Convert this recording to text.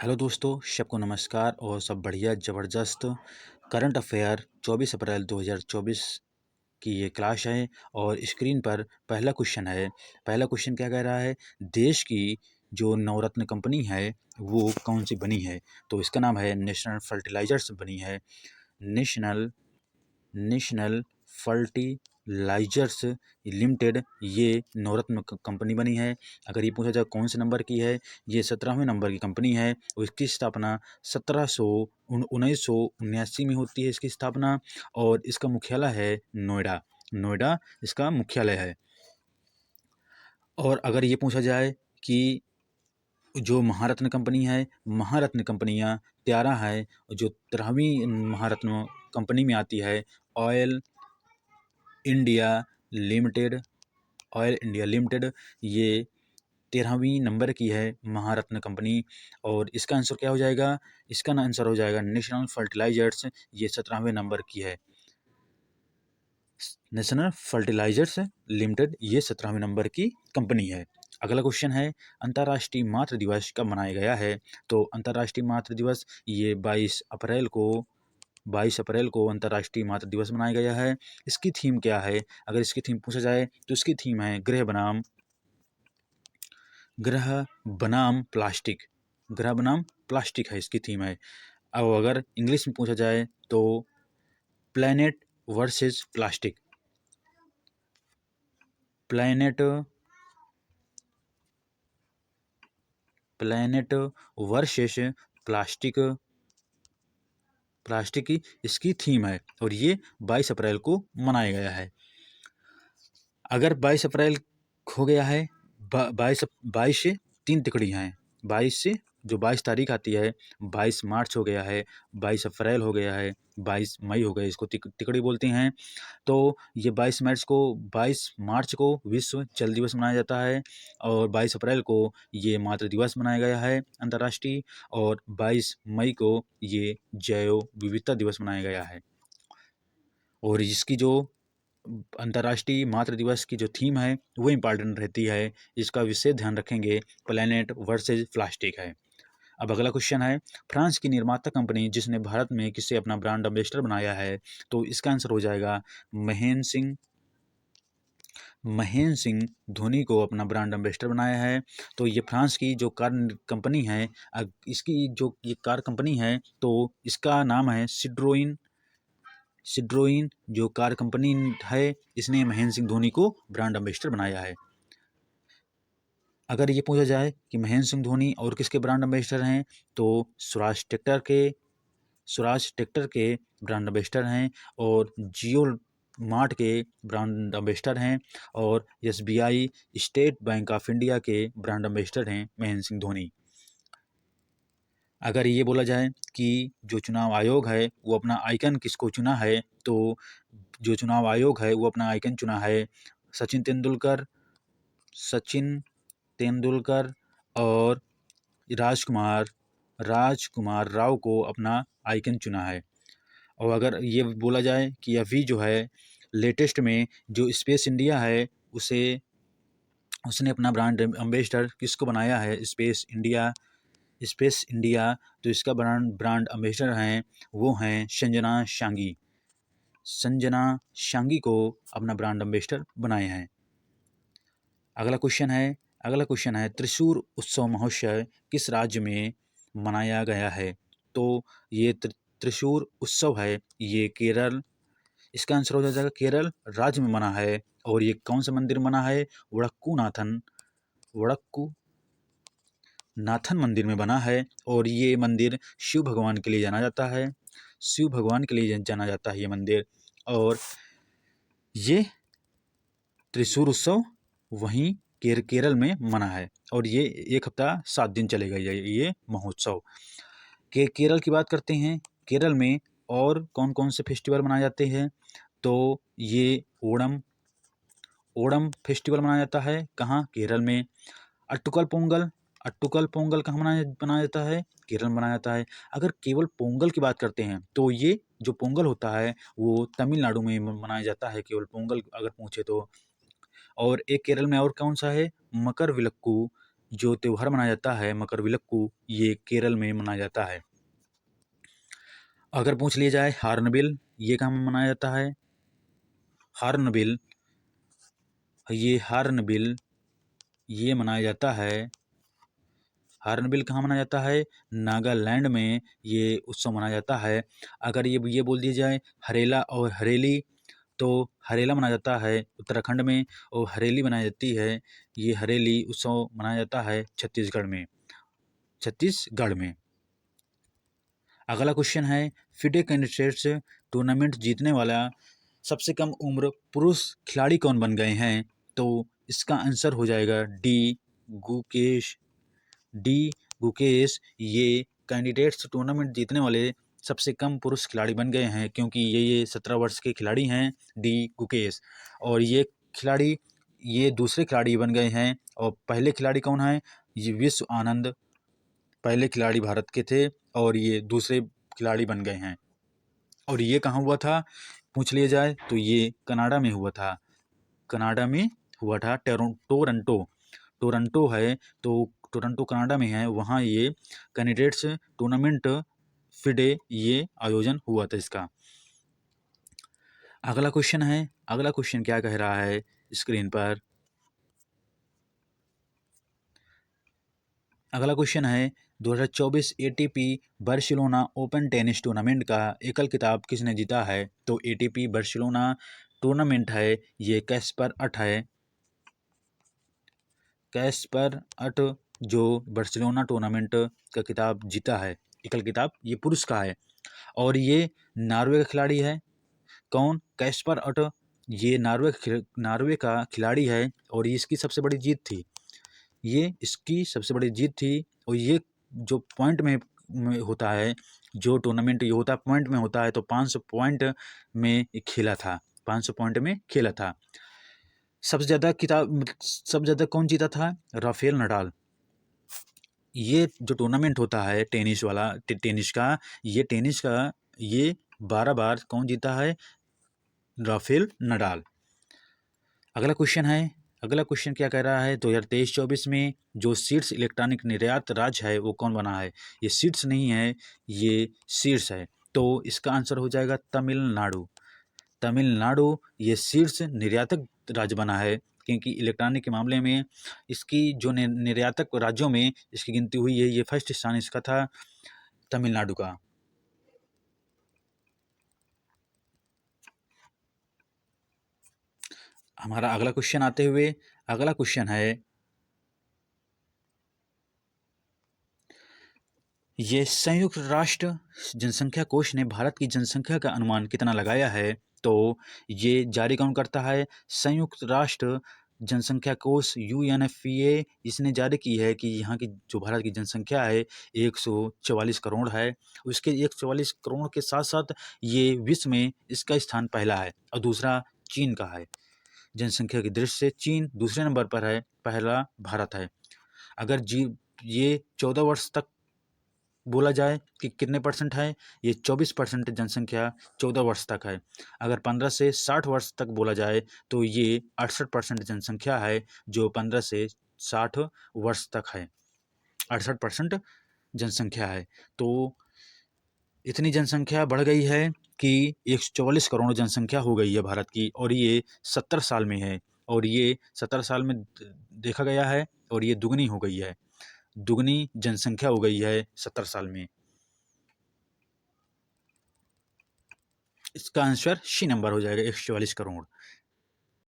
Hello दोस्तों, सबको नमस्कार और सब बढ़िया ज़बरदस्त। करंट अफेयर 24 अप्रैल 2024 की ये क्लास है और स्क्रीन पर पहला क्वेश्चन है। पहला क्वेश्चन क्या कह रहा है? देश की जो नवरत्न कंपनी है वो कौन सी बनी है? तो इसका नाम है नेशनल फर्टिलाइजर्स बनी है। नेशनल नेशनल फर्टिलाइजर्स लिमिटेड ये नवरत्न कंपनी बनी है। अगर ये पूछा जाए कौन से नंबर की है, ये 17वें नंबर की कंपनी है और इसकी स्थापना 1979 में होती है इसकी स्थापना। और इसका मुख्यालय है नोएडा। नोएडा इसका मुख्यालय है। और अगर ये पूछा जाए कि जो महारत्न कंपनी है, महारत्न कंपनियां 13 है, जो 13वीं महारत्न कंपनी में आती है oil India limited. Oil India limited ये 13वीं नंबर की है महारत्न कंपनी। और इसका आंसर क्या हो जाएगा? इसका आंसर हो जाएगा नेशनल फर्टिलाइजर्स, ये 17वें नंबर की है। नेशनल फर्टिलाइजर्स लिमिटेड ये 17वें नंबर की कंपनी है। अगला क्वेश्चन है, अंतर्राष्ट्रीय मातृ दिवस कब मनाया गया है? तो अंतर्राष्ट्रीय मातृ दिवस ये 22 अप्रैल को अंतर्राष्ट्रीय मातृ दिवस मनाया गया है। इसकी थीम क्या है? अगर इसकी थीम पूछा जाए तो इसकी थीम है ग्रह बनाम प्लास्टिक। ग्रह बनाम प्लास्टिक है इसकी थीम है। अब अगर इंग्लिश में पूछा जाए तो planet versus plastic. Planet planet versus plastic. Plastic की इसकी थीम है और ये 22 अप्रैल को मनाया गया है। अगर 22 अप्रैल हो गया है, 22 से 3 तिकड़ी हैं। 22 से जो 22 तारीख आती है, 22 मार्च हो गया है, 22 अप्रैल हो गया है, 22 मई हो गया, इसको तिकड़ी बोलते हैं। तो ये 22 मार्च को विश्व जल दिवस मनाया जाता है और 22 अप्रैल को ये मातृ दिवस मनाया गया है अंतर्राष्ट्रीय, और 22 मई को ये जैव विविधता दिवस मनाया गया है। और इसकी जो अंतर्राष्ट्रीय मातृ दिवस की जो थीम है वो इम्पॉर्टेंट रहती है, इसका विशेष ध्यान रखेंगे, प्लैनेट वर्सेज प्लास्टिक है। अब अगला क्वेश्चन है, फ्रांस की निर्माता कंपनी जिसने भारत में किसे अपना ब्रांड एम्बेसडर बनाया है? तो इसका आंसर हो जाएगा महेंद्र सिंह धोनी को अपना ब्रांड एम्बेसडर बनाया है। तो ये फ्रांस की जो कार कंपनी है, इसकी जो ये कार कंपनी है तो इसका नाम है सिट्रोइन। सिट्रोइन जो कार कंपनी है, इसने महेंद्र सिंह धोनी को ब्रांड एम्बेसडर बनाया है। अगर ये पूछा जाए कि महेंद्र सिंह धोनी और किसके ब्रांड एम्बेसडर हैं, तो स्वराज ट्रैक्टर के ब्रांड एम्बेसडर हैं और जियो मार्ट के ब्रांड एम्बेसडर हैं और SBI state bank of India के ब्रांड एम्बेसडर हैं महेंद्र सिंह धोनी। अगर ये बोला जाए कि जो चुनाव आयोग है वो अपना आइकन किसको चुना है, तो जो चुनाव आयोग है वो अपना आइकन चुना है सचिन तेंदुलकर और राजकुमार राजकुमार राव को अपना आइकन चुना है। और अगर ये बोला जाए कि अभी जो है लेटेस्ट में जो स्पेस इंडिया है उसने अपना ब्रांड एम्बेसडर किसको बनाया है? Space India. तो इसका ब्रांड एम्बेसडर हैं वो हैं संजना शांगी को अपना ब्रांड एम्बेसडर बनाए हैं। अगला क्वेश्चन है त्रिशूर उत्सव महोत्सव किस राज्य में मनाया गया है? तो ये त्रिशूर उत्सव है ये केरल। इसका आंसर हो जाएगा केरल राज्य में मना है। और ये कौन सा मंदिर मना है? वड़क्कू नाथन मंदिर में बना है और ये मंदिर शिव भगवान के लिए जाना जाता है। शिव भगवान के लिए जाना जाता है ये मंदिर। और ये त्रिशूर उत्सव वहीं केरल में मना है और ये 1 हफ्ता 7 दिन चलेगा ये महोत्सव। केरल की बात करते हैं। केरल में और कौन कौन से फेस्टिवल मनाए जाते हैं? तो ये ओणम फेस्टिवल मनाया जाता है। कहाँ? केरल में। अट्टुकल पोंगल कहाँ मनाया जाता है? केरल में मनाया जाता है। अगर केवल पोंगल की बात करते हैं तो ये जो पोंगल होता है वो तमिलनाडु में मनाया जाता है, केवल पोंगल अगर पूछे तो। और एक केरल में और कौन सा है? मकर विलक्कू। जो त्यौहार मनाया जाता है मकरविलक्कू, ये केरल में मनाया जाता है। अगर पूछ लिया जाए हार्नबिल, ये कहाँ मनाया जाता है? हार्नबिल ये मनाया जाता है, हार्नबिल कहाँ मनाया जाता है? नागालैंड में ये उत्सव मनाया जाता है। अगर ये बोल दिया जाए हरेला और हरेली, तो हरेला मनाया जाता है उत्तराखंड में और हरेली मनाई जाती है, ये हरेली उत्सव मनाया जाता है छत्तीसगढ़ में। अगला क्वेश्चन है फिडे कैंडिडेट्स टूर्नामेंट जीतने वाला सबसे कम उम्र पुरुष खिलाड़ी कौन बन गए हैं? तो इसका आंसर हो जाएगा डी गुकेश। ये कैंडिडेट्स टूर्नामेंट जीतने वाले सबसे कम पुरुष खिलाड़ी बन गए हैं, क्योंकि ये 17 वर्ष के खिलाड़ी हैं, डी गुकेश। और ये दूसरे खिलाड़ी बन गए हैं। और पहले खिलाड़ी कौन है? ये विश्व आनंद पहले खिलाड़ी भारत के थे और ये दूसरे खिलाड़ी बन गए हैं। और ये कहाँ हुआ था पूछ लिया जाए तो ये कनाडा में हुआ था, टोरंटो है, तो टोरंटो कनाडा में है, वहाँ ये कैंडिडेट्स टूर्नामेंट फिडे ये आयोजन हुआ था इसका। अगला क्वेश्चन क्या कह रहा है स्क्रीन पर? अगला क्वेश्चन है 2024 ATP Barcelona open tennis tournament का एकल खिताब किसने जीता है? तो एटीपी बार्सिलोना टूर्नामेंट है, ये कैस्पर अट जो बार्सिलोना टूर्नामेंट का खिताब जीता है, एकल खिताब ये पुरुष का है। और ये नॉर्वे का खिलाड़ी है। कौन? कैस्पर अट। ये नॉर्वे का खिलाड़ी है और ये इसकी सबसे बड़ी जीत थी। और ये जो पॉइंट में होता है, जो टूर्नामेंट ये होता है पॉइंट में होता है, तो 500 पॉइंट में खेला था, 500 पॉइंट में खेला था। सबसे ज़्यादा कौन जीता था? Rafael Nadal. ये जो टूर्नामेंट होता है टेनिस का ये 12 बार कौन जीता है? Rafael Nadal. अगला क्वेश्चन क्या कह रहा है 2023-24 में जो शीर्ष इलेक्ट्रॉनिक निर्यात राज्य है वो कौन बना है? ये शीर्ष नहीं है, ये शीर्ष है, तो इसका आंसर हो जाएगा तमिलनाडु ये शीर्ष निर्यातक राज्य बना है, क्योंकि इलेक्ट्रॉनिक के मामले में इसकी जो निर्यातक राज्यों में इसकी गिनती हुई है, ये फर्स्ट स्थान इसका था तमिलनाडु का। हमारा अगला क्वेश्चन है ये संयुक्त राष्ट्र जनसंख्या कोष ने भारत की जनसंख्या का अनुमान कितना लगाया है? तो ये जारी कौन करता है? संयुक्त राष्ट्र जनसंख्या कोष UNFPA इसने जारी की है कि यहाँ की जो भारत की जनसंख्या है 144 करोड़ है। उसके 144 करोड़ के साथ साथ ये विश्व में इसका स्थान पहला है और दूसरा चीन का है। जनसंख्या की दृष्टि से चीन दूसरे नंबर पर है, पहला भारत है। अगर ये 14 वर्ष तक बोला जाए कि कितने परसेंट है, ये 24% जनसंख्या 14 वर्ष तक है। अगर 15 से 60 वर्ष तक बोला जाए तो ये 68% जनसंख्या है, जो 15 से 60 वर्ष तक है, 68% जनसंख्या है। तो इतनी जनसंख्या बढ़ गई है कि 144 करोड़ जनसंख्या हो गई है भारत की, और ये 70 साल में है, और ये 70 साल में देखा गया है, और ये दुगनी जनसंख्या हो गई है 70 साल में। इसका आंसर सी नंबर हो जाएगा 144 करोड़।